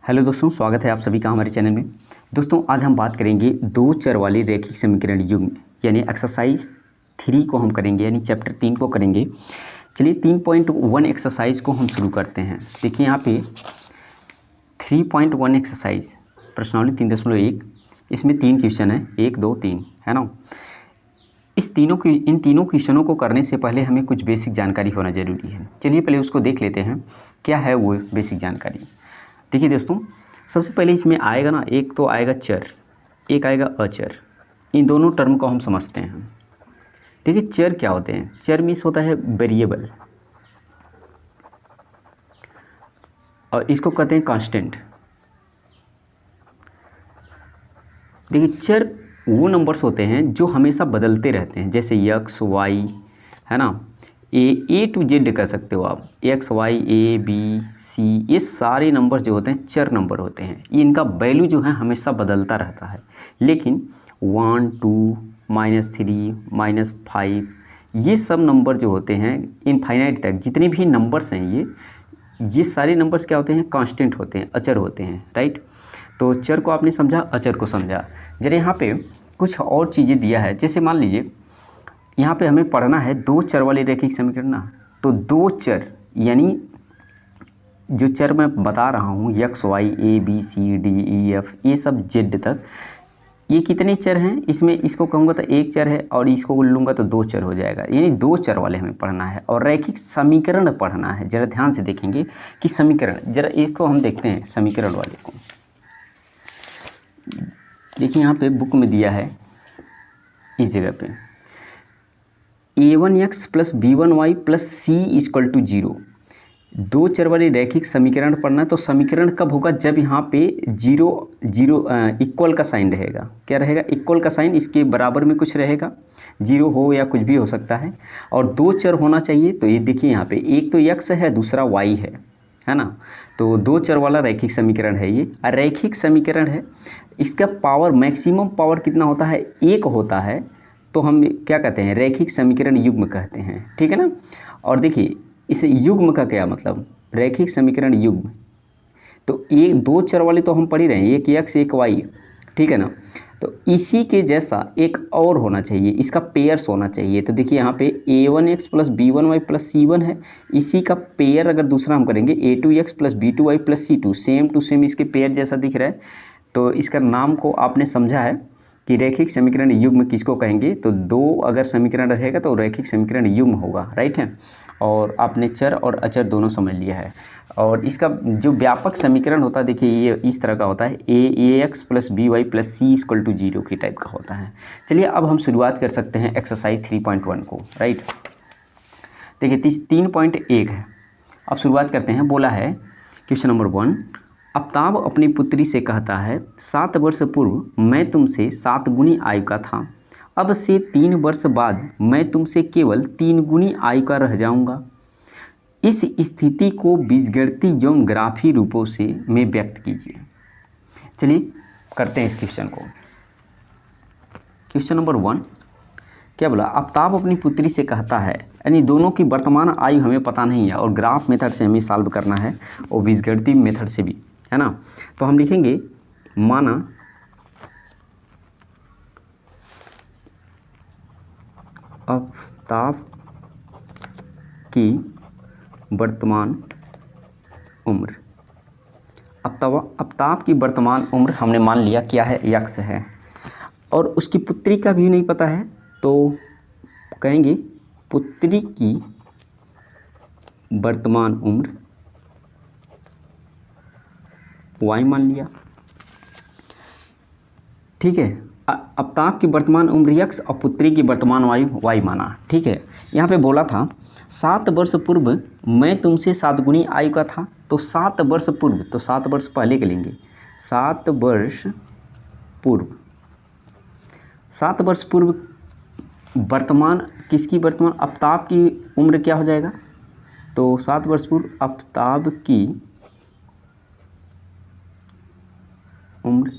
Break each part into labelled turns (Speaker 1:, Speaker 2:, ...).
Speaker 1: Hello दोस्तों, स्वागत है आप सभी का हमारे चैनल में। दोस्तों आज हम बात करेंगे दो चर वाले रैखिक समीकरण युग्म यानी एक्सरसाइज 3 को हम करेंगे, यानी चैप्टर 3 को करेंगे। चलिए 3.1 एक्सरसाइज को हम शुरू करते हैं। देखिए यहाँ पे 3.1 एक्सरसाइज प्रश्नावली 3.1, इसमें 3 क्वेश्चन है, 1 2 3, है ना। इन तीनों क्वेश्चनों को करने से पहले हमें कुछ बेसिक जानकारी होना ज़रूरी है। चलिए पहले उसको देख लेते हैं, क्या है वो बेसिक जानकारी। देखिए दोस्तों, सबसे पहले इसमें आएगा ना, एक तो आएगा चर, एक आएगा अचर। इन दोनों टर्म को हम समझते हैं। देखिए चर क्या होते हैं? चर मीन्स होता है वेरिएबल, और इसको कहते हैं कांस्टेंट। देखिए चर वो नंबर्स होते हैं जो हमेशा बदलते रहते हैं, जैसे एक्स वाई, है ना, ए टू जेड कह सकते हो आप। X Y A B C, ये सारे नंबर जो होते हैं चर नंबर होते हैं। ये इनका वैल्यू जो है हमेशा बदलता रहता है। लेकिन 1 2 -3 -5 ये सब नंबर जो होते हैं इनफाइनाइट तक जितने भी नंबर्स हैं, ये सारे नंबर्स क्या होते हैं? कांस्टेंट होते हैं, अचर होते हैं, राइट। तो चर को आपने समझा, अचर को समझा। जरा यहाँ पे कुछ और चीज़ें दिया है, जैसे मान लीजिए यहाँ पे हमें पढ़ना है दो चर वाले रैखिक समीकरण ना। तो दो चर यानी जो चर मैं बता रहा हूँ X Y A B C D E F, ये सब जेड तक, ये कितने चर हैं? इसमें इसको कहूँगा तो एक चर है, और इसको लूँगा तो दो चर हो जाएगा। यानी दो चर वाले हमें पढ़ना है और रैखिक समीकरण पढ़ना है। ज़रा ध्यान से देखेंगे कि समीकरण, ज़रा एक को हम देखते हैं समीकरण वाले को। देखिए यहाँ पे बुक में दिया है इस जगह पे a1x plus b1y plus c equal to 0। दो चर वाले रैखिक समीकरण पढ़ना है। तो समीकरण कब होगा? जब यहाँ पे 0 इक्वल का साइन रहेगा। क्या रहेगा? इक्वल का साइन, इसके बराबर में कुछ रहेगा, 0 हो या कुछ भी हो सकता है। और दो चर होना चाहिए। तो ये देखिए यहाँ पे एक तो x है, दूसरा y है ना। तो दो चर वाला रैखिक समीकरण है ये। रैखिक समीकरण है, इसका पावर, मैक्सिमम पावर कितना होता है? 1 होता है। तो हम क्या कहते हैं? रैखिक समीकरण युग्म कहते हैं, ठीक है ना। और देखिए इस युग्म का क्या मतलब? रैखिक समीकरण युग्म, तो ये दो चर वाले तो हम पढ़ ही रहे हैं, एक एक्स एक वाई, ठीक है ना। तो इसी के जैसा एक और होना चाहिए, इसका पेयर्स होना चाहिए। तो देखिए यहाँ पे a1x plus b1y plus c1 है, इसी का पेयर अगर दूसरा हम करेंगे a2x plus b2y plus c2, same to same इसके पेयर जैसा दिख रहा है। तो इसका नाम को आपने समझा है कि रैखिक समीकरण युग्म किसको कहेंगे। तो दो अगर समीकरण रहेगा तो रैखिक समीकरण युग्म होगा, राइट है। और आपने चर और अचर दोनों समझ लिया है। और इसका जो व्यापक समीकरण होता है, देखिए ये इस तरह का होता है, ax plus by plus c equal to 0 की टाइप का होता है। चलिए अब हम शुरुआत कर सकते हैं एक्सरसाइज 3.1 को, राइट। देखिए 3.1 है। अब शुरुआत करते हैं। बोला है क्वेश्चन नंबर 1, आफ्ताब अपनी पुत्री से कहता है 7 वर्ष पूर्व मैं तुमसे 7 गुनी आयु का था, अब से 3 वर्ष बाद मैं तुमसे केवल 3 गुनी आयु का रह जाऊंगा। इस स्थिति को बीजगणितीय एवं ग्राफी रूपों से में व्यक्त कीजिए। चलिए करते हैं इस क्वेश्चन को। क्वेश्चन नंबर 1 क्या बोला? आफ्ताब अपनी पुत्री से कहता है, यानी दोनों की वर्तमान आयु हमें पता नहीं है, और ग्राफ मेथड से हमें सॉल्व करना है और बीजगणितीय मेथड से भी, है ना। तो हम लिखेंगे, माना आफ्ताब की वर्तमान उम्र, आफ्ताब की वर्तमान उम्र हमने मान लिया क्या है? x है। और उसकी पुत्री का भी नहीं पता है, तो कहेंगे पुत्री की वर्तमान उम्र y मान लिया, ठीक है। आफ्ताब की वर्तमान उम्र x और पुत्री की वर्तमान आयु y माना, ठीक है। यहाँ पे बोला था 7 वर्ष पूर्व मैं तुमसे 7 गुनी आयु का था। तो 7 वर्ष पूर्व, तो 7 वर्ष पहले के लेंगे, 7 वर्ष पूर्व। 7 वर्ष पूर्व वर्तमान, किसकी वर्तमान? आफ्ताब की उम्र क्या हो जाएगा? तो 7 वर्ष पूर्व आफ्ताब की उम्र,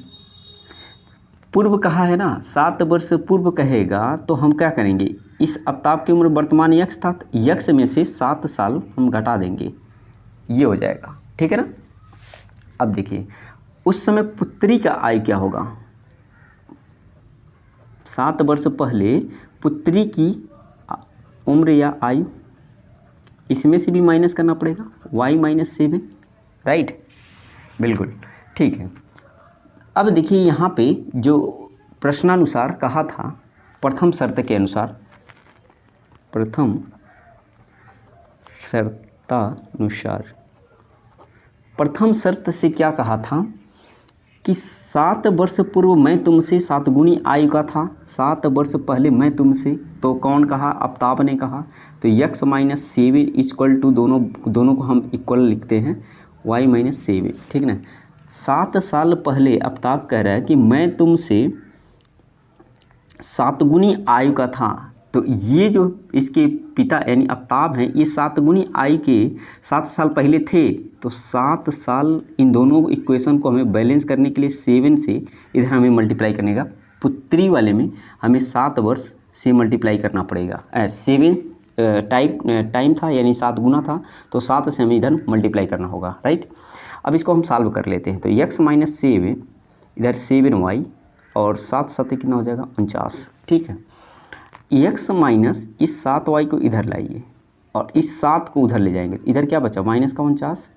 Speaker 1: पूर्व कहा है ना, 7 वर्ष पूर्व कहेगा तो हम क्या करेंगे? इस आफ्ताब की उम्र वर्तमान x था, तो x में से 7 साल हम घटा देंगे, ये हो जाएगा, ठीक है ना। अब देखिए उस समय पुत्री का आयु क्या होगा, 7 वर्ष पहले पुत्री की उम्र या आयु, इसमें से भी माइनस करना पड़ेगा, y-7, राइट, बिल्कुल ठीक है। अब देखिए यहाँ पे जो प्रश्नानुसार कहा था, प्रथम शर्त के अनुसार, प्रथम शर्तानुसार प्रथम शर्त से क्या कहा था कि 7 वर्ष पूर्व मैं तुमसे 7 गुनी आयु का था, 7 वर्ष पहले मैं तुमसे, तो कौन कहा, आफ्ताब ने कहा। तो x-7 इक्वल टू दोनों को हम इक्वल लिखते हैं y-7, ठीक ना। 7 साल पहले आफ्ताब कह रहा है कि मैं तुमसे 7 गुनी आयु का था, तो ये जो इसके पिता यानी आफ्ताब हैं, ये 7 गुनी आयु के 7 साल पहले थे। तो 7 साल, इन दोनों इक्वेशन को हमें बैलेंस करने के लिए 7 से इधर हमें मल्टीप्लाई करने का, पुत्री वाले में हमें 7 वर्ष से मल्टीप्लाई करना पड़ेगा। 7 टाइम था यानी 7 गुना था, तो 7 से हमें इधर मल्टीप्लाई करना होगा, राइट। अब इसको हम सॉल्व कर लेते हैं। तो x-7 इधर 7y और 7 7 कितना हो जाएगा 49, ठीक है। x माइनस इस 7y को इधर लाइए और इस 7 को उधर ले जाएंगे, इधर क्या बचा माइनस का 49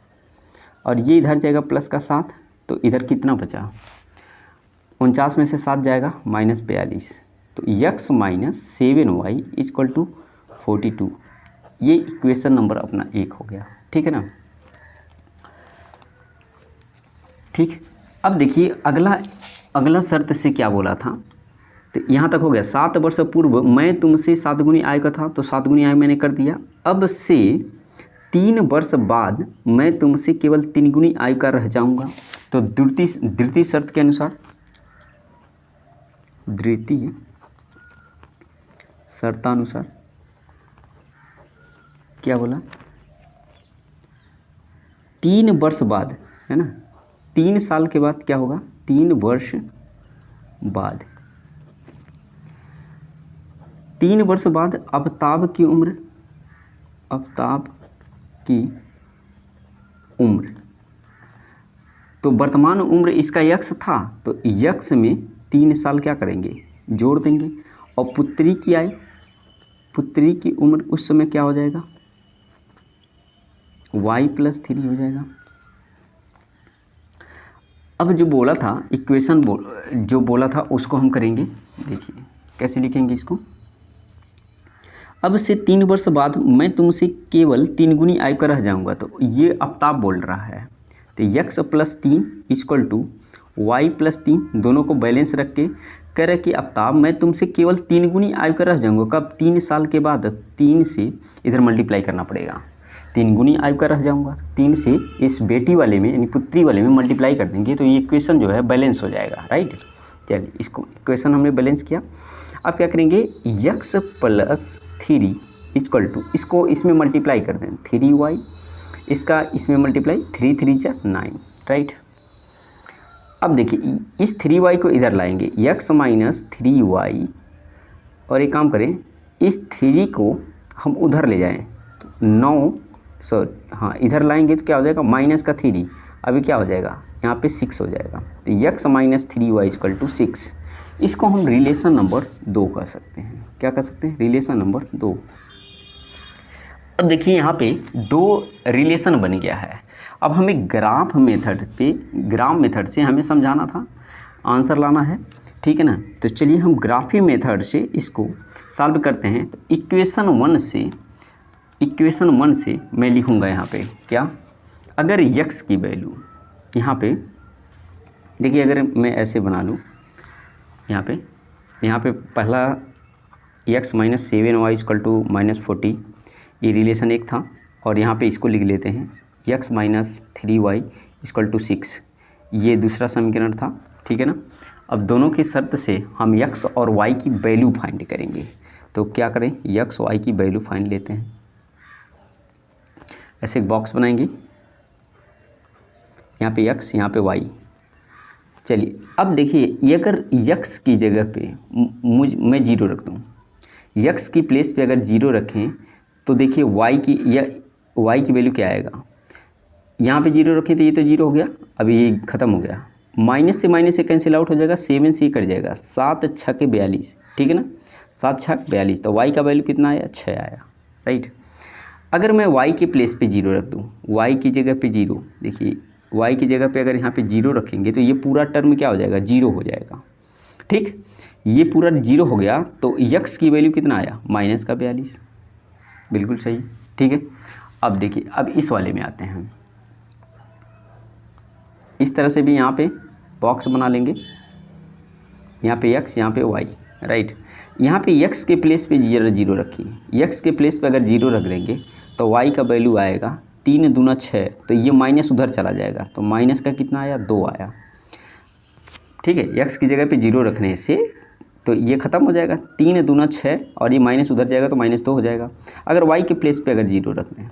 Speaker 1: और ये इधर जाएगा प्लस का 7, तो इधर कितना बचा 49 में से 7 जाएगा -42, तो x-7y इक्वल टू 42। ये इक्वेशन नंबर अपना 1 हो गया, ठीक है ना। ठीक, अब देखिए अगला शर्त से क्या बोला था, तो यहाँ तक हो गया। 7 वर्ष पूर्व मैं तुमसे 7 गुनी आयु का था, तो 7 गुनी आयु मैंने कर दिया। अब से 3 वर्ष बाद मैं तुमसे केवल 3 गुनी आयु का रह जाऊंगा। तो द्वितीय शर्त के अनुसार, द्वितीय शर्तानुसार क्या बोला, 3 वर्ष बाद, है ना, 3 साल के बाद क्या होगा, 3 वर्ष बाद, 3 वर्ष बाद आफ्ताब की उम्र, तो वर्तमान उम्र इसका यक्स था, तो यक्स में 3 साल क्या करेंगे जोड़ देंगे, और पुत्री की उम्र उस समय क्या हो जाएगा y+3 हो जाएगा। अब जो बोला था इक्वेशन जो बोला था उसको हम करेंगे, देखिए कैसे लिखेंगे इसको। अब से 3 वर्ष बाद मैं तुमसे केवल 3 गुनी आयु का रह जाऊंगा, तो ये आफ्ताब बोल रहा है। तो x+3 इक्वल टू y+3, दोनों को बैलेंस रख के कह रहा है कि आफ्ताब मैं तुमसे केवल 3 गुनी आयु का रह जाऊंगा। कब, 3 साल के बाद। 3 से इधर मल्टीप्लाई करना पड़ेगा, 3 गुनी आयु का रह जाऊंगा, 3 से इस बेटी वाले में यानी पुत्री वाले में मल्टीप्लाई कर देंगे, तो ये इक्वेशन जो है बैलेंस हो जाएगा, राइट। चलिए इसको इक्वेशन हमने बैलेंस किया। अब क्या करेंगे, x+3 इक्वल टू, इसको इसमें मल्टीप्लाई कर दें 3y, इसका इसमें मल्टीप्लाई 3 3 जा 9, राइट। अब देखिए इस 3y को इधर लाएंगे, x-3y, और एक काम करें इस 3 को हम उधर ले जाएं, तो 9 इधर लाएंगे तो क्या हो जाएगा माइनस का 3, अभी क्या हो जाएगा यहाँ पे 6 हो जाएगा। तो x-3y इक्वल टू 6, इसको हम रिलेशन नंबर 2 कह सकते हैं। क्या कह सकते हैं, रिलेशन नंबर 2। अब देखिए यहाँ पे 2 रिलेशन बन गया है। अब हमें ग्राफ मेथड से हमें समझाना था, आंसर लाना है, ठीक है ना। तो चलिए हम ग्राफी मेथड से इसको सॉल्व करते हैं। तो इक्वेशन 1 से मैं लिखूँगा यहाँ पे क्या, अगर x की वैल्यू यहाँ पे देखिए, अगर मैं ऐसे बना लूँ यहाँ पे पहला x-7y इक्वल टू -40, ये रिलेशन 1 था, और यहाँ पे इसको लिख लेते हैं x-3y इक्वल टू 6, ये दूसरा समीकरण था, ठीक है ना। अब दोनों की शर्त से हम x और y की वैल्यू फाइंड करेंगे। तो क्या करें, x y की वैल्यू फाइंड लेते हैं, ऐसे एक बॉक्स बनाएंगे, यहाँ पे x यहाँ पे y। चलिए अब देखिए, ये अगर x की जगह पे मैं 0 रख दूँ, x की प्लेस पे अगर 0 रखें तो देखिए y की वैल्यू क्या आएगा, यहाँ पे 0 रखें तो ये तो 0 हो गया, अब ये ख़त्म हो गया, माइनस से कैंसिल आउट हो जाएगा, 7 से कट जाएगा, 7 छके 42, ठीक है ना, 7 छक 42, तो y का वैल्यू कितना आया, 6 आया, राइट। अगर मैं y के प्लेस पे 0 रख दूँ, y की जगह पे 0, देखिए y की जगह पे अगर यहाँ पे 0 रखेंगे तो ये पूरा टर्म क्या हो जाएगा, 0 हो जाएगा, ठीक। ये पूरा 0 हो गया तो x की वैल्यू कितना आया, माइनस का 42, बिल्कुल सही, ठीक है। अब देखिए, अब इस वाले में आते हैं, इस तरह से भी यहाँ पे बॉक्स बना लेंगे, यहाँ पे x, यहाँ पे y, राइट। यहाँ पे x के प्लेस पे 0 रखिए, x के प्लेस पे अगर 0 रख देंगे तो y का वैल्यू आएगा 3 दूना 6, तो ये माइनस उधर चला जाएगा, तो माइनस का कितना आया, 2 आया, ठीक है। x की जगह पे 0 रखने से तो ये ख़त्म हो जाएगा, 3 दूना 6, और ये माइनस उधर जाएगा तो -2 हो जाएगा। अगर y के प्लेस पे अगर 0 रख दें,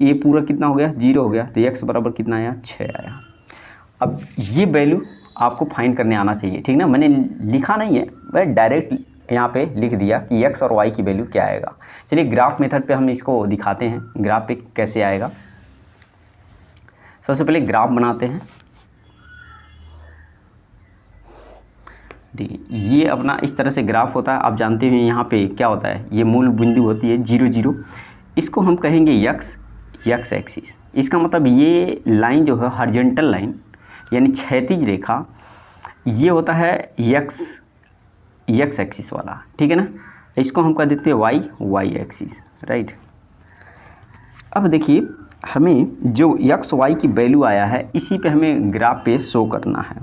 Speaker 1: ये पूरा कितना हो गया, 0 हो गया, तो x बराबर कितना आया, 6 आया। अब ये वैल्यू आपको फाइंड करने आना चाहिए, ठीक ना, मैंने लिखा नहीं है, मैं डायरेक्ट यहाँ पे लिख दिया कि x और y की वैल्यू क्या आएगा। चलिए ग्राफ मेथड पे हम इसको दिखाते हैं, ग्राफ पे कैसे आएगा। सबसे पहले ग्राफ बनाते हैं, देखिए ये अपना इस तरह से ग्राफ होता है, आप जानते हैं यहाँ पे क्या होता है, ये मूल बिंदु होती है 0 0, इसको हम कहेंगे x एक्सिस। इसका मतलब ये लाइन जो है हॉरिजॉन्टल लाइन यानी क्षैतिज रेखा, ये होता है x एक्सिस वाला, ठीक है ना। इसको हम कह देते हैं y एक्सिस, राइट। अब देखिए हमें जो x y की वैल्यू आया है इसी पे हमें ग्राफ पे शो करना है,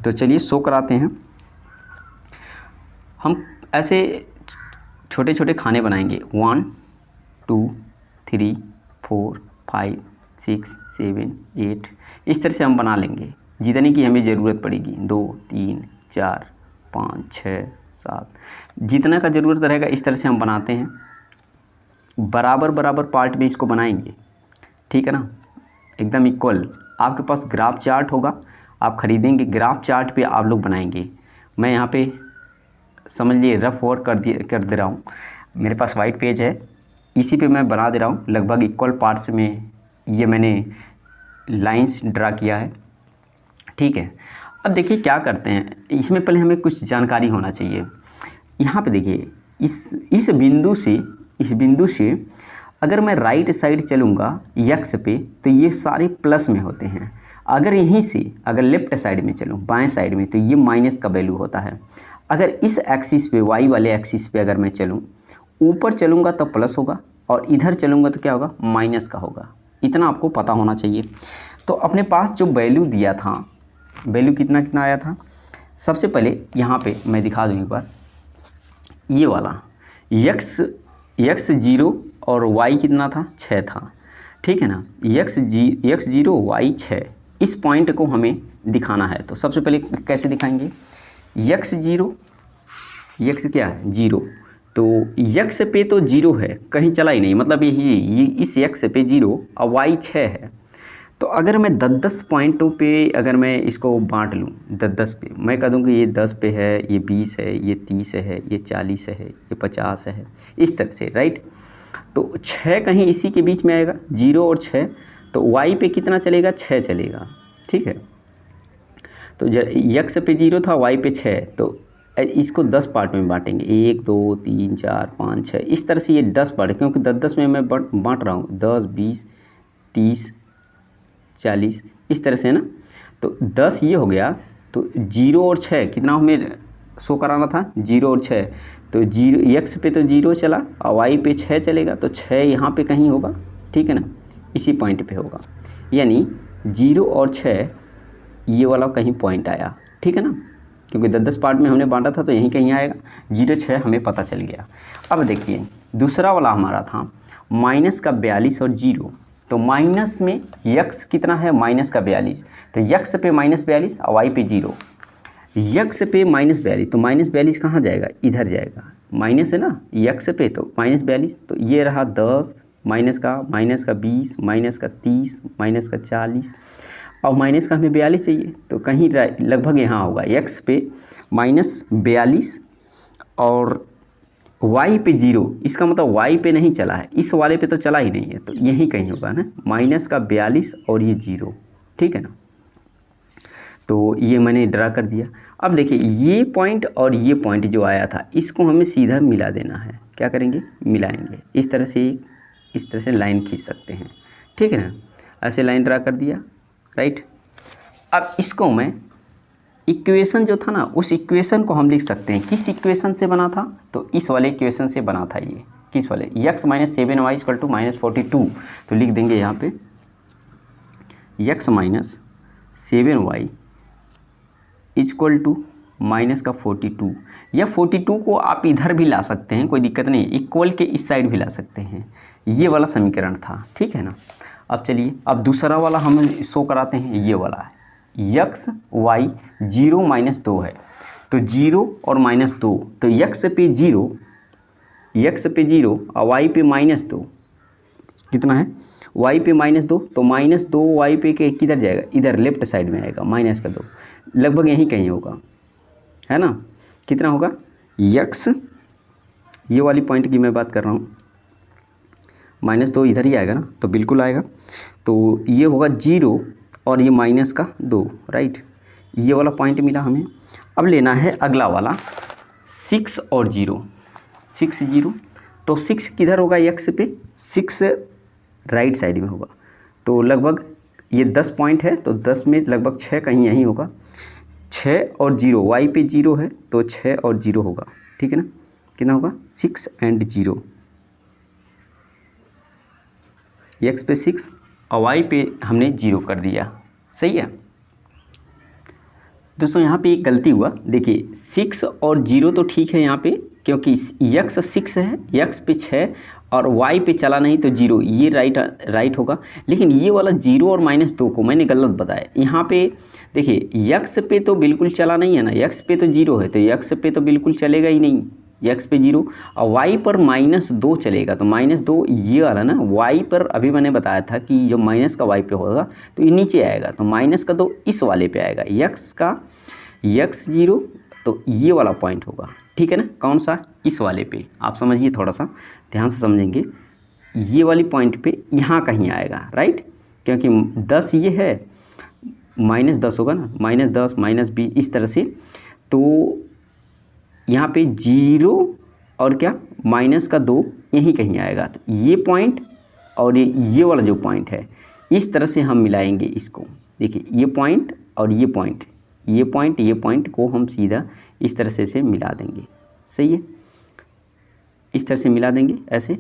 Speaker 1: तो चलिए शो कराते हैं। हम ऐसे छोटे छोटे खाने बनाएंगे, 1 2 3 4 5 6 7 8, इस तरह से हम बना लेंगे जितने की हमें ज़रूरत पड़ेगी, 2 3 4 5 6 7, जितना का ज़रूरत रहेगा इस तरह से हम बनाते हैं। बराबर बराबर पार्ट में इसको बनाएंगे, ठीक है ना, एकदम इक्वल। आपके पास ग्राफ चार्ट होगा, आप ख़रीदेंगे, ग्राफ चार्ट पे आप लोग बनाएंगे। मैं यहाँ पे समझ लिए रफ वर्क कर दे रहा हूँ, मेरे पास वाइट पेज है, इसी पे मैं बना दे रहा हूँ, लगभग इक्वल पार्ट्स में ये मैंने लाइंस ड्रा किया है, ठीक है। अब देखिए क्या करते हैं, इसमें पहले हमें कुछ जानकारी होना चाहिए। यहाँ पे देखिए इस बिंदु से अगर मैं राइट साइड चलूँगा x पे तो ये सारे प्लस में होते हैं, अगर यहीं से अगर लेफ्ट साइड में चलूँ बाएं साइड में तो ये माइनस का वैल्यू होता है। अगर इस एक्सिस पे y वाले एक्सिस पे अगर मैं चलूँ, ऊपर चलूँगा तो प्लस होगा और इधर चलूँगा तो क्या होगा, माइनस का होगा। इतना आपको पता होना चाहिए। तो अपने पास जो वैल्यू दिया था, वैल्यू कितना कितना आया था, सबसे पहले यहाँ पे मैं दिखा दूँ एक बार, ये वाला x 0 और y कितना था, 6 था, ठीक है ना। x 0 y 6, इस पॉइंट को हमें दिखाना है। तो सबसे पहले कैसे दिखाएंगे, x 0, x क्या है 0, तो x पे तो 0 है, कहीं चला ही नहीं, मतलब ये इस x पे 0 और y 6 है। तो अगर मैं 10 पॉइंटों पे अगर मैं इसको बांट लूँ 10 पे, मैं कह दूँ कि ये 10 पे है, ये 20 है, ये 30 है, ये 40 है, ये 50 है, इस तरह से, राइट। तो 6 कहीं इसी के बीच में आएगा, 0 और 6, तो y पे कितना चलेगा, 6 चलेगा, ठीक है। तो x पे 0 था, y पे 6, तो इसको 10 पार्ट में बांटेंगे, 1 2 3 4 5 6, इस तरह से ये 10 पार्ट, क्योंकि 10 में मैं बांट रहा हूँ, 10 20 30 40, इस तरह से है ना। तो 10 ये हो गया, तो 0 और 6 कितना हमें शो कराना था, 0 और 6, तो 0 x पे तो 0 चला और y पे 6 चलेगा, तो 6 यहाँ पे कहीं होगा, ठीक है ना, इसी पॉइंट पे होगा, यानी 0 और 6 ये वाला कहीं पॉइंट आया, ठीक है ना, क्योंकि 10 पार्ट में हमने बांटा था तो यहीं कहीं आएगा। 0 6 हमें पता चल गया। अब देखिए दूसरा वाला हमारा था माइनस का 42 और 0, तो माइनस में x कितना है, माइनस का 42, तो x पे -42 और y पे 0, x पे -42, तो -42 कहाँ जाएगा, इधर जाएगा, माइनस है ना x पे, तो -42, तो ये रहा 10, माइनस का 20, माइनस का 30, माइनस का 40, और माइनस का हमें 42 चाहिए, तो कहीं लगभग यहाँ होगा, x पे -42 और y पे 0, इसका मतलब y पे नहीं चला है, इस वाले पे तो चला ही नहीं है, तो यही कहीं होगा ना, -42 और ये 0, ठीक है ना, तो ये मैंने ड्रा कर दिया। अब देखिए ये पॉइंट और ये पॉइंट जो आया था इसको हमें सीधा मिला देना है। क्या करेंगे? मिलाएंगे। इस तरह से लाइन खींच सकते हैं, ठीक है ना। ऐसे लाइन ड्रा कर दिया, राइट। अब इसको मैं इक्वेशन जो था ना, उस इक्वेशन को हम लिख सकते हैं। किस इक्वेशन से बना था? तो इस वाले इक्वेशन से बना था ये। किस वाले? x minus 7y equal to -42। तो लिख देंगे यहाँ पे x minus 7y equal to minus का 42, या 42 को आप इधर भी ला सकते हैं, कोई दिक्कत नहीं, इक्वल के इस साइड भी ला सकते हैं। ये वाला समीकरण था, ठीक है ना। अब चलिए, अब दूसरा वाला हम शो कराते हैं। ये वाला है x y 0 माइनस 2 है, तो 0 और -2, तो x पे 0 और y पे -2 कितना है? y पे -2, तो -2 y पे के किधर जाएगा? इधर लेफ्ट साइड में आएगा, -2 लगभग यहीं कहीं होगा, है ना। कितना होगा? x, ये वाली पॉइंट की मैं बात कर रहा हूँ, -2 इधर ही आएगा ना, तो बिल्कुल आएगा। तो ये होगा 0 और ये -2, राइट। ये वाला पॉइंट मिला हमें। अब लेना है अगला वाला 6 और 0, 6 0, तो 6 किधर होगा? x पे 6 राइट साइड में होगा, तो लगभग ये 10 पॉइंट है, तो 10 में लगभग 6 कहीं यहीं होगा। 6 और 0, y पे 0 है, तो 6 और 0 होगा, ठीक है ना। कितना होगा? 6 एंड 0, x पे 6 और y पे हमने 0 कर दिया, सही है। दोस्तों यहाँ पे एक गलती हुआ, देखिए 6 और 0 तो ठीक है यहाँ पे, क्योंकि x 6 है, x पे 6 और y पे चला नहीं, तो 0, ये राइट होगा। लेकिन ये वाला 0 और -2 को मैंने गलत बताया। यहाँ पे देखिए x पे तो बिल्कुल चला नहीं है ना, x पे तो 0 है, तो x पे तो बिल्कुल चलेगा ही नहीं, x पे 0, और y पर -2 चलेगा, तो -2 ये वाला ना, y पर अभी मैंने बताया था कि जो माइनस का y पे होगा तो ये नीचे आएगा, तो -2 इस वाले पे आएगा, x 0, तो ये वाला पॉइंट होगा, ठीक है ना। कौन सा? इस वाले पे। आप समझिए, थोड़ा सा ध्यान से समझेंगे, ये वाली पॉइंट पे यहाँ कहीं आएगा, राइट, क्योंकि 10 ये है, -10 होगा ना, -10 -20 इस तरह से, तो यहाँ पे 0 और क्या -2 यहीं कहीं आएगा, तो ये पॉइंट और ये वाला जो पॉइंट है, इस तरह से हम मिलाएंगे इसको। देखिए ये पॉइंट और ये पॉइंट को हम सीधा इस तरह से मिला देंगे, सही है। इस तरह से मिला देंगे ऐसे,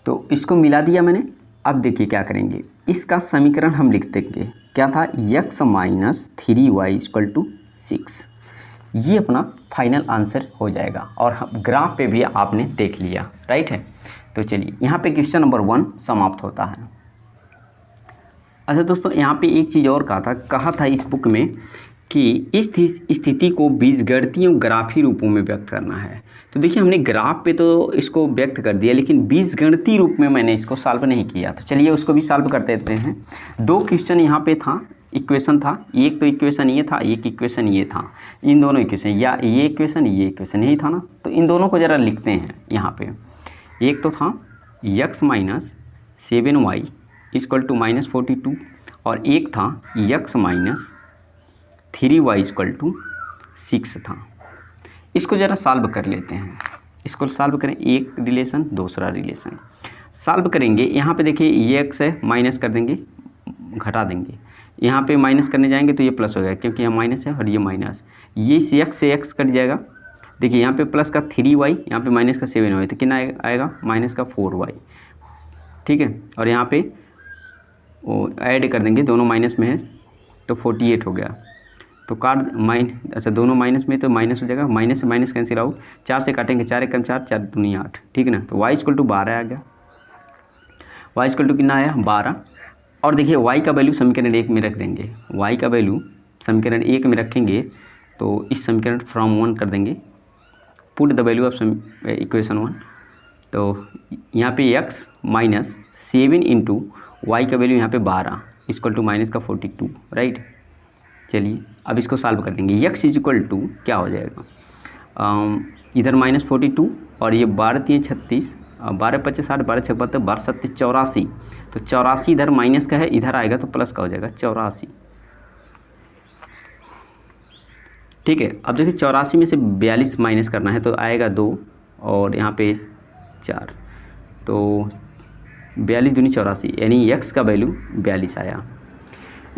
Speaker 1: तो इसको मिला दिया मैंने। अब देखिए क्या करेंगे, इसका समीकरण हम लिख देंगे। क्या था? x minus 3y equal to 6। ये अपना फाइनल आंसर हो जाएगा, और हम ग्राफ पे भी आपने देख लिया, राइट है। तो चलिए यहाँ पे क्वेश्चन नंबर 1 समाप्त होता है। अच्छा दोस्तों, यहाँ पे एक चीज़ और कहा था इस बुक में कि इस स्थिति को बीजगणितीय ग्राफी रूपों में व्यक्त करना है। तो देखिए हमने ग्राफ पे तो इसको व्यक्त कर दिया, लेकिन बीजगणितीय रूप में मैंने इसको सॉल्व नहीं किया। तो चलिए उसको भी सॉल्व कर देते हैं। 2 क्वेश्चन यहाँ पे था, इक्वेशन था, एक तो इक्वेशन ये था, एक इक्वेशन ये था। इन दोनों इक्वेशन, या ये इक्वेशन यही था ना, तो इन दोनों को ज़रा लिखते हैं यहाँ पे। एक तो था x minus 7y equal to -42, और एक था x minus 3y equal to 6 था। इसको ज़रा सॉल्व कर लेते हैं। इसको सॉल्व करें, एक रिलेशन दूसरा रिलेशन सॉल्व करेंगे। यहाँ पे देखिए ये x है, माइनस कर देंगे, घटा देंगे। यहाँ पे माइनस करने जाएंगे तो ये प्लस हो जाएगा, क्योंकि यहाँ माइनस है और ये माइनस, ये x से x कट जाएगा। देखिए यहाँ पे प्लस का 3y, यहाँ पे माइनस का 7y, तो कितना आएगा? माइनस का 4y, ठीक है। और यहाँ पे वो ऐड कर देंगे, दोनों माइनस में है तो 48 हो गया। तो काट अच्छा दोनों माइनस में, तो माइनस हो जाएगा, माइनस से माइनस कैंसिल आउट, 4 से काटेंगे, 4 एकम 4, 4 दूनी 8, ठीक है ना। तो y इक्वल टू 12 आ गया। y इक्वल टू कितना आया? 12। और देखिए y का वैल्यू समीकरण 1 में रख देंगे। y का वैल्यू समीकरण 1 में रखेंगे तो इस समीकरण फ्रॉम 1 कर देंगे, put the value of equation 1। तो यहाँ पे x माइनस 7 इंटू वाई का वैल्यू यहाँ पे 12 इक्वल टू माइनस का 42, राइट। चलिए अब इसको सॉल्व कर देंगे। x इक्वल टू क्या हो जाएगा, इधर -42 और ये 12 3 36, 12 25 60, 12 6 72, 12 7 84। तो 84 इधर माइनस का है, इधर आएगा तो प्लस का हो जाएगा 84। ठीक है, अब देखिए 84 में से 42 माइनस करना है तो आएगा 2 और यहाँ पे 4, तो 42 दूनी 84, यानी x का वैल्यू 42 आया।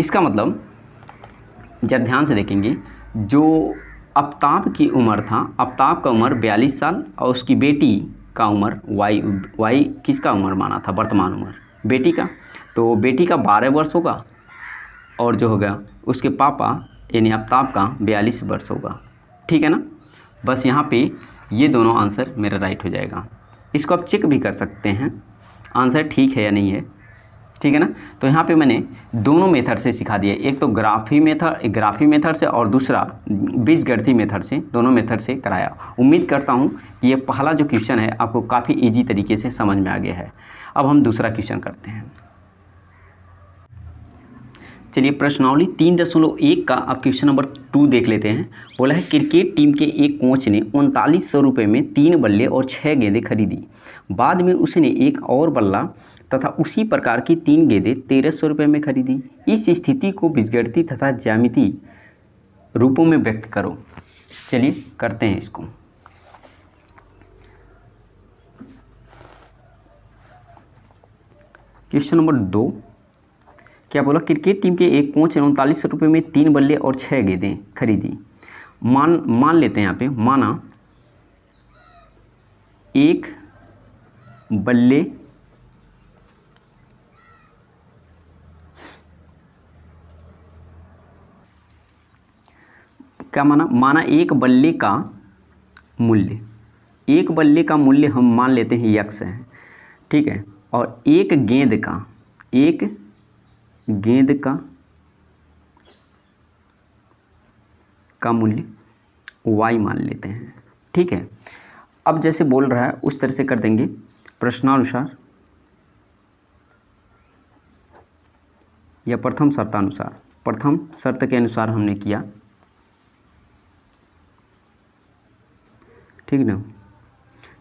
Speaker 1: इसका मतलब जब ध्यान से देखेंगे, जो आफ्ताब की उम्र था, आफ्ताब का उम्र 42 साल और उसकी बेटी का उम्र y किसका उम्र माना था, वर्तमान उम्र बेटी का, तो बेटी का 12 वर्ष होगा और जो होगा उसके पापा यानी आफ्ताब का 42 वर्ष होगा। ठीक है ना, बस यहाँ पे ये दोनों आंसर मेरा राइट हो जाएगा। इसको आप चेक भी कर सकते हैं आंसर ठीक है या नहीं है। ठीक है ना, तो यहाँ पे मैंने दोनों मेथड से सिखा दिया, एक तो ग्राफी मेथड से और दूसरा बीजगणितीय मेथड से, दोनों मेथड से कराया। उम्मीद करता हूँ कि ये पहला जो क्वेश्चन है आपको काफ़ी इजी तरीके से समझ में आ गया है। अब हम दूसरा क्वेश्चन करते हैं। चलिए प्रश्नावली 3.1 का अब क्वेश्चन नंबर 2 देख लेते हैं। बोला है क्रिकेट टीम के एक कोच ने 3900 रुपये में 3 बल्ले और 6 गेंदें खरीदी। बाद में उसने एक और बल्ला तथा उसी प्रकार की 3 गेंदें 1300 रुपये में खरीदी। इस स्थिति को बीजगणितीय तथा ज्यामितीय रूपों में व्यक्त करो। चलिए करते हैं इसको। क्वेश्चन नंबर 2 क्या बोला, क्रिकेट टीम के एक कोच ने 3900 रुपये में 3 बल्ले और 6 गेंदें खरीदी। मान लेते हैं यहाँ पे, माना एक बल्ले क्या माना एक बल्ले का मूल्य, एक बल्ले का मूल्य हम मान लेते हैं x है। ठीक है, और एक गेंद का मूल्य y मान लेते हैं। ठीक है, अब जैसे बोल रहा है उस तरह से कर देंगे प्रश्नानुसार या प्रथम शर्तानुसार। प्रथम शर्त के अनुसार हमने किया। ठीक ना,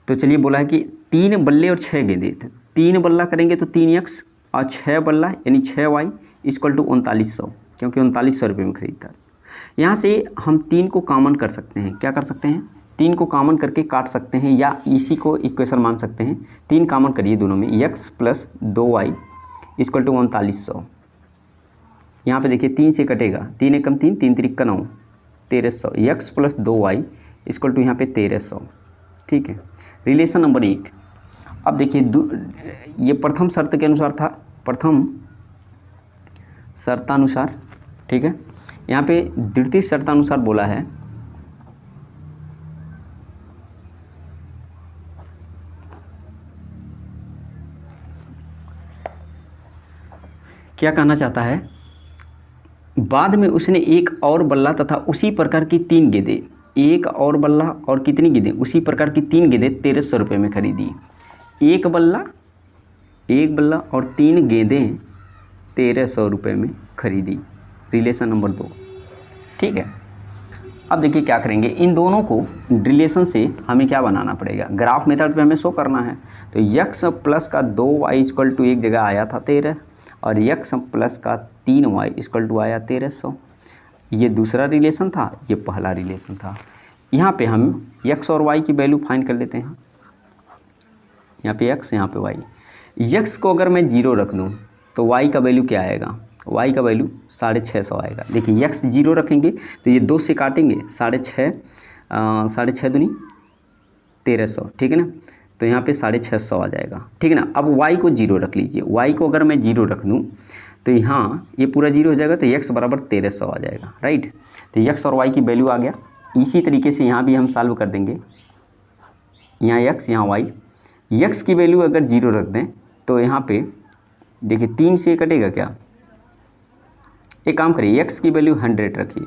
Speaker 1: तो चलिए बोला है कि 3 बल्ले और 6 गेंदें, 3 बल्ला करेंगे तो 3x और 6 बल्ला यानी 6y इक्वल टू 3900, क्योंकि 3900 रुपये में खरीदता। यहाँ से हम 3 को कॉमन कर सकते हैं। क्या कर सकते हैं, 3 को कॉमन करके काट सकते हैं या इसी को इक्वेशन मान सकते हैं। 3 कॉमन करिए दोनों में, x plus 2y equal to 3900। यहाँ पे देखिए 3 से कटेगा, 3 एकम 3, 3 त्रिक 9, 1300, x plus 2y equal to यहाँ पे 1300। ठीक है, रिलेशन नंबर 1। अब देखिए ये प्रथम शर्त के अनुसार था, प्रथम शर्तानुसार। ठीक है, यहाँ पे द्वितीय शर्तानुसार बोला है। क्या कहना चाहता है, बाद में उसने एक और बल्ला तथा उसी प्रकार की 3 गेंदें, एक और बल्ला और कितनी गेंदें, उसी प्रकार की 3 गेंदें 1300 रुपये में खरीदी। एक बल्ला और 3 गेंदें 1300 रुपये में खरीदी। Relation number 2। ठीक है, अब देखिए क्या करेंगे, इन दोनों को रिलेशन से हमें क्या बनाना पड़ेगा, ग्राफ मेथड पे हमें शो करना है। तो x प्लस का 2y इक्वल टू एक जगह आया था 13 और x प्लस का 3y इक्वल टू आया 1300। ये दूसरा रिलेशन था, ये पहला रिलेशन था। यहाँ पे हम x और y की वैल्यू फाइंड कर लेते हैं। यहाँ पे x, यहाँ पे y। x को अगर मैं 0 रख दूँ तो y का वैल्यू क्या आएगा, y का वैल्यू 650 आएगा। देखिए x 0 रखेंगे तो ये 2 से काटेंगे, 6.5 दूनी 1300। ठीक है ना, तो यहाँ पे 650 आ जाएगा। ठीक है ना, अब y को 0 रख लीजिए। y को अगर मैं 0 रख दूँ तो यहाँ ये पूरा 0 हो जाएगा, तो x बराबर 1300 आ जाएगा। राइट, तो x और y की वैल्यू आ गया। इसी तरीके से यहाँ भी हम सॉल्व कर देंगे। यहाँ x, यहाँ y। x की वैल्यू अगर 0 रख दें तो यहाँ पे देखिए 3 से कटेगा क्या, एक काम करिए x की वैल्यू 100 रखिए।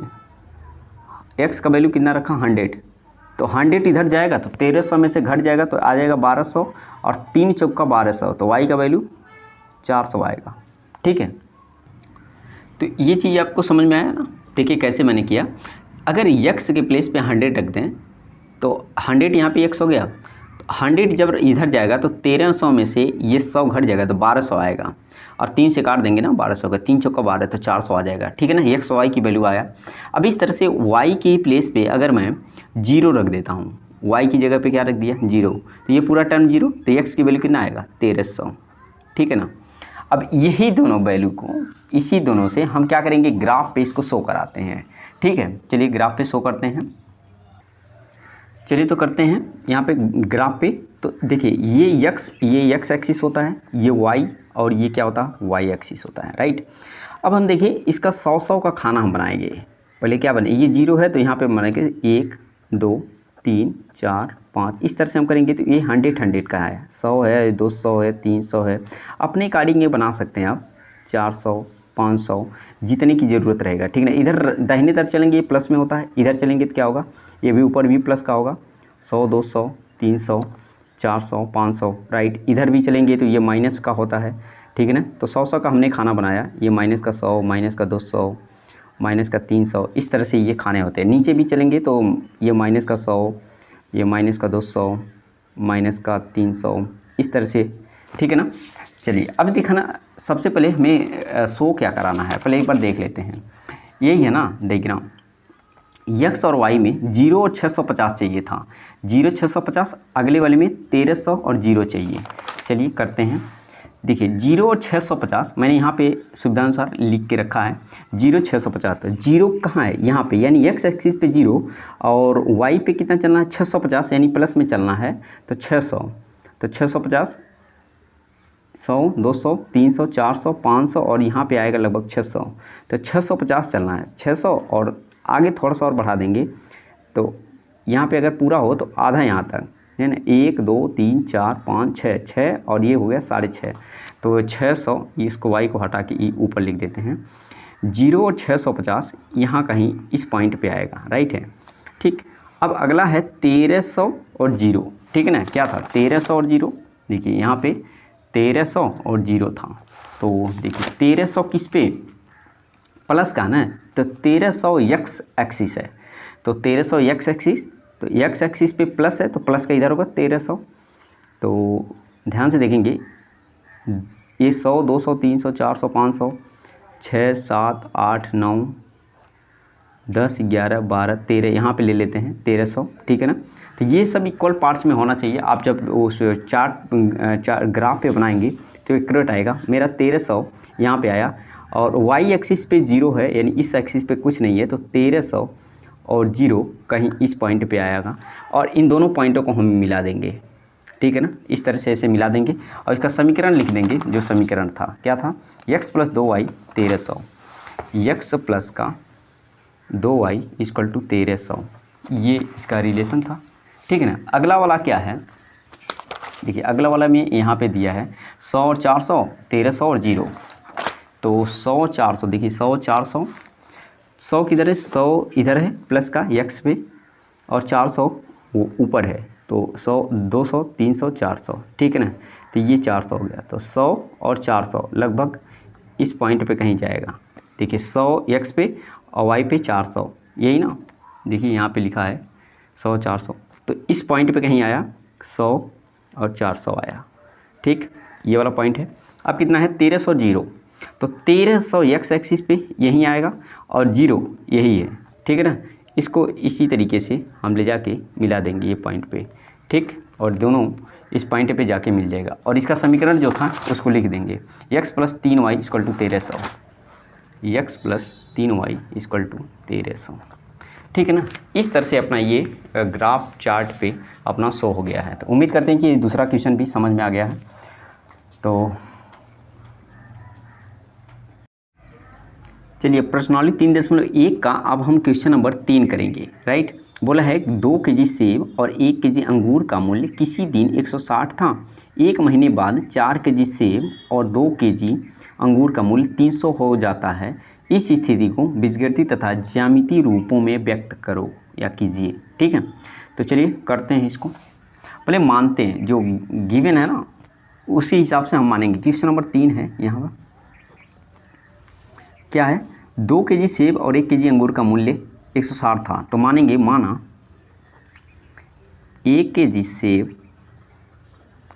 Speaker 1: x का वैल्यू कितना रखा, 100, तो 100 इधर जाएगा तो 1300 में से घट जाएगा तो आ जाएगा 1200 और 3 चौका 1200, तो y का वैल्यू 400 आएगा। ठीक है, तो ये चीज़ आपको समझ में आया ना। देखिए कैसे मैंने किया, अगर x के प्लेस पे 100 रख दें तो 100 यहाँ पे x हो गया, तो 100 जब इधर जाएगा तो 1300 में से ये 100 घट जाएगा तो 1200 आएगा, और 3 से काट देंगे ना 1200 का, 3 चौका 12 तो 400 आ जाएगा, ठीक है ना। एक्स वाई की वैल्यू आया। अब इस तरह से वाई की प्लेस पे अगर मैं 0 रख देता हूँ, वाई की जगह पे क्या रख दिया 0, तो ये पूरा टर्म 0, तो एक्स की वैल्यू कितना आएगा 1300, ठीक है ना। अब यही दोनों वैल्यू को, इसी दोनों से हम क्या करेंगे, ग्राफ पे इसको शो कराते हैं, ठीक है। चलिए ग्राफ पे शो करते हैं, चलिए तो करते हैं यहाँ पे ग्राफ पे। तो देखिए ये एक्स एक्सिस होता है, ये वाई, और ये क्या होता है वाई एक्सिस होता है, राइट। अब हम देखिए इसका 100 का खाना हम बनाएंगे। पहले क्या बने, ये 0 है तो यहाँ पे बनाएंगे 1 2 3 4 5, इस तरह से हम करेंगे तो ये 100 का है, 100 है, 200 है, 300 है, अपने अकॉर्डिंग ये बना सकते हैं आप, 400 500 जितने की ज़रूरत रहेगा, ठीक है ना। इधर दाहिने तरफ चलेंगे ये प्लस में होता है, इधर चलेंगे तो क्या होगा, ये भी ऊपर भी प्लस का होगा, 100 200 300 400 500, राइट। इधर भी चलेंगे तो ये माइनस का होता है, ठीक है ना। तो 100 का हमने खाना बनाया, ये माइनस का 100, माइनस का 200, माइनस का 300, इस तरह से ये खाने होते हैं। नीचे भी चलेंगे तो ये माइनस का 100, ये माइनस का 200, माइनस का 300, इस तरह से, ठीक है ना। चलिए अब दिखाना, सबसे पहले हमें शो क्या कराना है, पहले एक बार देख लेते हैं। यही है ना डायग्राम, एक्स और वाई में 0 और 650 चाहिए था, 0 650, अगले वाले में 1300 और 0 चाहिए। चलिए करते हैं। देखिए 0 और 650 मैंने यहाँ पे सुविधानुसार लिख के रखा है, 0 650, तो 0 कहाँ है यहाँ पे, यानी एक्स एक्सिस पे 0, और वाई पे कितना चलना है 650, यानी प्लस में चलना है, तो 600, तो 650, 100 200 300 400 500, और यहाँ पे आएगा लगभग 600, तो 650 चलना है, 600 और आगे थोड़ा सा और बढ़ा देंगे, तो यहाँ पे अगर पूरा हो तो आधा यहाँ तक है ना, 1 2 3 4 5 6, और ये हो गया 6.5, तो 600, इसको y को हटा के ई ऊपर लिख देते हैं। 0 और 650 यहाँ कहीं इस पॉइंट पे आएगा, राइट है, ठीक। अब अगला है 1300 और 0, ठीक है ना। क्या था 1300 और 0, देखिए यहाँ पे 1300 और 0 था, तो देखिए 1300 किस पे प्लस का ना, तो 1300 एक्स एक्सिस है, तो 1300 एक्स एक्सिस, तो एक्स एक्सिस पे प्लस है तो प्लस का इधर होगा 1300, तो ध्यान से देखेंगे ये 100 200 300 400 500 6 7 8 9 10 11 12 13, यहाँ पे ले लेते हैं 1300, ठीक है ना। तो ये सब इक्वल पार्ट्स में होना चाहिए। आप जब उस चार्ट ग्राफ पे बनाएंगे तो एक्यूरेट आएगा। मेरा 1300 यहाँ पे आया, और वाई एक्सिस पे 0 है, यानी इस एक्सिस पे कुछ नहीं है, तो 1300 और 0 कहीं इस पॉइंट पे आएगा, और इन दोनों पॉइंटों को हम मिला देंगे, ठीक है ना। इस तरह से ऐसे मिला देंगे और इसका समीकरण लिख देंगे। जो समीकरण था क्या था, x + 2y 1300, x प्लस का 2y = 1300, ये इसका रिलेशन था, ठीक है ना। अगला वाला क्या है, देखिए अगला वाला में यहाँ पे दिया है 100 और 400, 1300 और 0, तो 100 400, देखिए 100 400, 100 किधर है, 100 इधर है प्लस का x पे, और 400 वो ऊपर है, तो 100 200 300 400, ठीक है ना। तो ये 400 हो गया, तो 100 और 400 लगभग इस पॉइंट पे कहीं जाएगा। देखिए 100 x पे और y पे 400, यही ना, देखिए यहाँ पे लिखा है 100 400, तो इस पॉइंट पे कहीं आया, 100 और 400 आया, ठीक, ये वाला पॉइंट है। अब कितना है 1300 0, तो 1300 एक्स एक्सिस पे यहीं आएगा, और 0 यही है, ठीक है ना। इसको इसी तरीके से हम ले जाके मिला देंगे ये पॉइंट पे, ठीक, और दोनों इस पॉइंट पे जाके मिल जाएगा, और इसका समीकरण जो था उसको लिख देंगे, x + 3y = 1300, x + 3y = 1300, ठीक है ना। इस तरह से अपना ये ग्राफ चार्ट पे अपना शो हो गया है। तो उम्मीद करते हैं कि दूसरा क्वेश्चन भी समझ में आ गया है। तो चलिए प्रश्नावली 3.1 का अब हम क्वेश्चन नंबर 3 करेंगे, राइट। बोला है 2 केजी सेब और 1 केजी अंगूर का मूल्य किसी दिन 160 था, 1 महीने बाद 4 केजी सेब और 2 केजी अंगूर का मूल्य 300 हो जाता है। इस स्थिति को बीजगणितीय तथा ज्यामितीय रूपों में व्यक्त करो या कीजिए, ठीक है। तो चलिए करते हैं इसको, पहले मानते हैं जो गिवन है ना उसी हिसाब से हम मानेंगे। क्वेश्चन नंबर 3 है, यहाँ पर क्या है, 2 केजी सेब और 1 केजी अंगूर का मूल्य 160 था, तो मानेंगे, माना 1 केजी सेब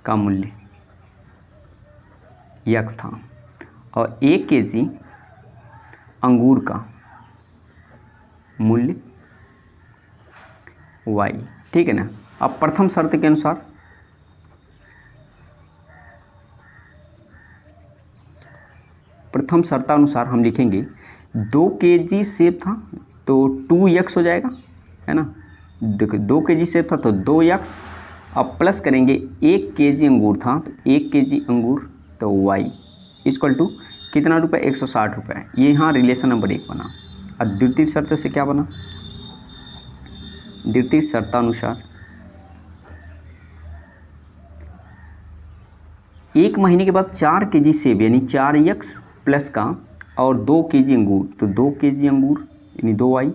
Speaker 1: का मूल्य x था और 1 kg अंगूर का मूल्य y, ठीक है ना। अब प्रथम शर्त के अनुसार प्रथम शर्तानुसार हम लिखेंगे 2 kg सेब था तो 2x हो जाएगा, है ना। देखो 2 kg सेब था तो 2x, अब प्लस करेंगे 1 kg अंगूर था तो 1 kg अंगूर तो y इक्वल टू कितना रुपये, 160 रुपये। ये यहाँ रिलेशन नंबर 1 बना। अब द्वितीय शर्त से क्या बना, द्वितीय शर्तानुसार 1 महीने के बाद 4 kg सेब यानी 4x प्लस का और 2 kg अंगूर तो 2 kg अंगूर यानी 2y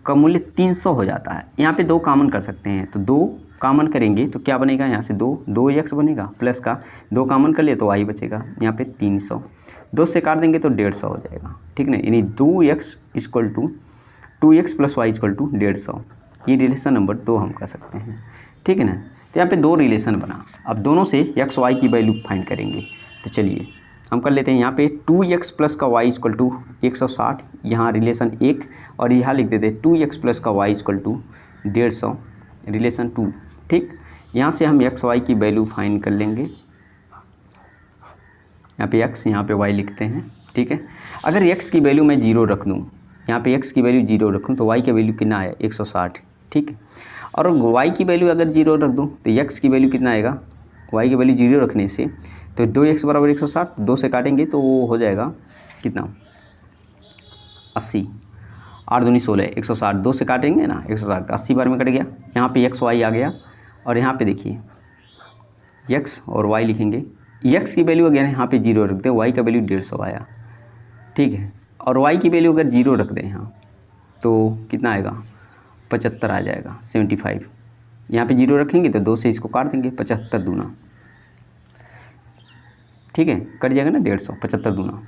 Speaker 1: का मूल्य 300 हो जाता है। यहाँ पे 2 कॉमन कर सकते हैं तो 2 कॉमन करेंगे तो क्या बनेगा, यहाँ से 2x बनेगा प्लस का 2 कॉमन कर लिए तो y बचेगा, यहाँ पे 300, 2 से काट देंगे तो 150 हो जाएगा, ठीक ना। यानी 2x equal to 2x plus y equal to 150, ये रिलेशन नंबर 2 हम कर सकते हैं, ठीक है ना। तो यहाँ पे 2 रिलेशन बना। अब दोनों से x y की वैल्यू फाइंड करेंगे। तो चलिए हम कर लेते हैं। यहाँ पे 2x प्लस का y इक्वल टू 160, यहाँ रिलेशन 1, और यहाँ लिख देते हैं 2x प्लस का y इक्वल टू 150 रिलेशन 2, ठीक। यहाँ से हम x y की वैल्यू फाइंड कर लेंगे। यहाँ पे x यहाँ पे y लिखते हैं, ठीक है। अगर x की वैल्यू मैं 0 रख दूँ, यहाँ पे x की वैल्यू 0 रखूँ तो y की वैल्यू कितना आया, 160, ठीक है। और y की वैल्यू अगर 0 रख दूँ तो x की वैल्यू कितना आएगा, y की वैल्यू 0 रखने से तो 2x बराबर 160, 2 से काटेंगे तो वो हो जाएगा कितना, 80, 8 दूनी 16, 160, 2 से काटेंगे ना 160 का 80 बार में कट गया। यहाँ पे x y आ गया और यहाँ पे देखिए x और y लिखेंगे। x की वैल्यू अगर यहाँ पे 0 रख दे, y का वैल्यू 150 आया, ठीक है। और y की वैल्यू अगर 0 रख दें यहाँ तो कितना आएगा, 75 आ जाएगा, 75। यहाँ पे 0 रखेंगे तो 2 से इसको काट देंगे, 75 दूना, ठीक है, कट जाएगा ना 150, 75 दूना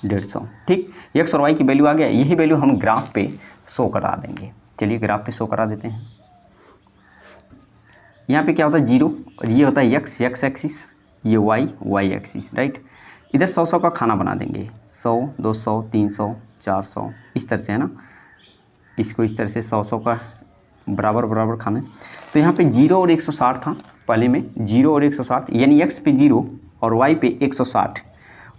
Speaker 1: 150, ठीक। x और y की वैल्यू आ गया। यही वैल्यू हम ग्राफ पे शो करा देंगे। चलिए ग्राफ पे शो करा देते हैं। यहाँ पे क्या होता है 0 और ये होता है x एक्सिस, ये y एक्सिस, राइट। इधर 100 का खाना बना देंगे, 100, 200, 300, 400 इस तरह से, है ना। इसको इस तरह से 100 का बराबर बराबर खाना है। तो यहाँ पे 0 और 160 था पहले में, 0 और 160 यानी x पे 0 और y पे 160,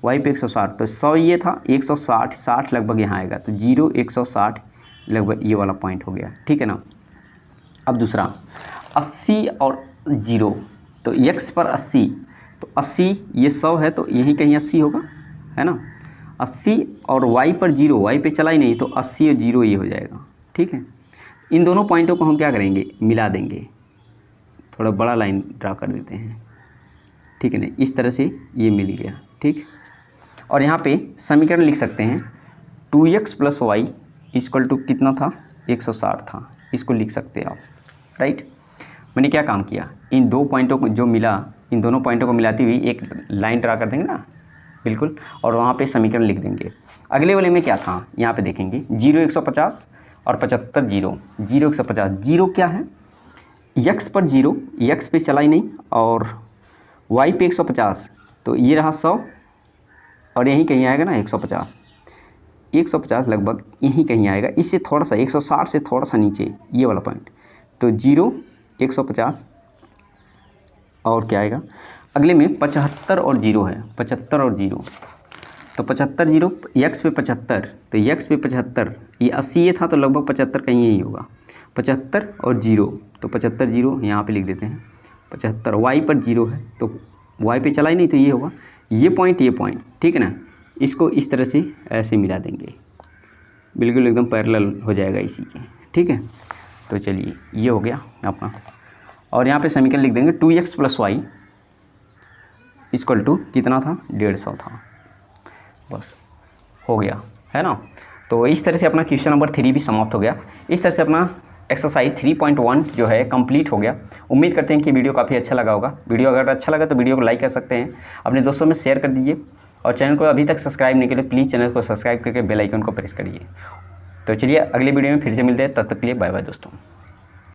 Speaker 1: y पे 160 तो 100 ये था, 160, 60 लगभग यहाँ आएगा तो 0, 160 लगभग ये वाला पॉइंट हो गया, ठीक है ना। अब दूसरा 80 और 0 तो x पर 80 तो 80 ये 100 है तो यहीं कहीं 80 होगा, है ना। 80 और y पर 0, y पे चला ही नहीं तो 80 और 0 ये हो जाएगा, ठीक है। इन दोनों पॉइंटों को हम क्या करेंगे, मिला देंगे, थोड़ा बड़ा लाइन ड्रा कर देते हैं, ठीक है ना। इस तरह से ये मिल गया, ठीक। और यहाँ पे समीकरण लिख सकते हैं 2x plus Y equal to कितना था, 160 था, इसको लिख सकते हैं आप, राइट। मैंने क्या काम किया, इन दो पॉइंटों को जो मिला, इन दोनों पॉइंटों को मिलाती हुई एक लाइन ड्रा कर देंगे ना, बिल्कुल, और वहाँ पे समीकरण लिख देंगे। अगले वाले में क्या था, यहाँ पे देखेंगे 0 150 और 75 0, 0 150, 0 क्या है, x पर 0, x पे चला ही नहीं, और y पे 150 तो ये रहा 100 और यहीं कहीं आएगा ना 150, 150 लगभग यहीं कहीं आएगा, इससे थोड़ा सा 160 से थोड़ा सा नीचे ये वाला पॉइंट, तो 0 150 और क्या आएगा, अगले में 75 और 0 है, 75 और 0 तो 75 0 x पे 75 तो x पे 75, ये 80 ये था तो लगभग 75 कहीं यही होगा, 75 और 0 तो 75 0 यहाँ पे लिख देते हैं, 75 y पर 0 है तो y पे चला ही नहीं तो ये होगा, ये पॉइंट, ठीक है ना। इसको इस तरह से ऐसे मिला देंगे, बिल्कुल एकदम पैरेलल हो जाएगा इसी के, ठीक है। तो चलिए ये हो गया अपना, और यहाँ पे समीकरण लिख देंगे 2x plus Y equal to कितना था, 150 था, बस हो गया, है ना। तो इस तरह से अपना क्वेश्चन नंबर 3 भी समाप्त हो गया। इस तरह से अपना एक्सरसाइज 3.1 जो है कंप्लीट हो गया। उम्मीद करते हैं कि वीडियो काफ़ी अच्छा लगा होगा। वीडियो अगर अच्छा लगा तो वीडियो को लाइक कर सकते हैं, अपने दोस्तों में शेयर कर दीजिए, और चैनल को अभी तक सब्सक्राइब नहीं किया प्लीज़ चैनल को सब्सक्राइब करके बेल आइकन को प्रेस करिए। तो चलिए अगले वीडियो में फिर से मिलते हैं, तब तक के लिए बाय बाय दोस्तों।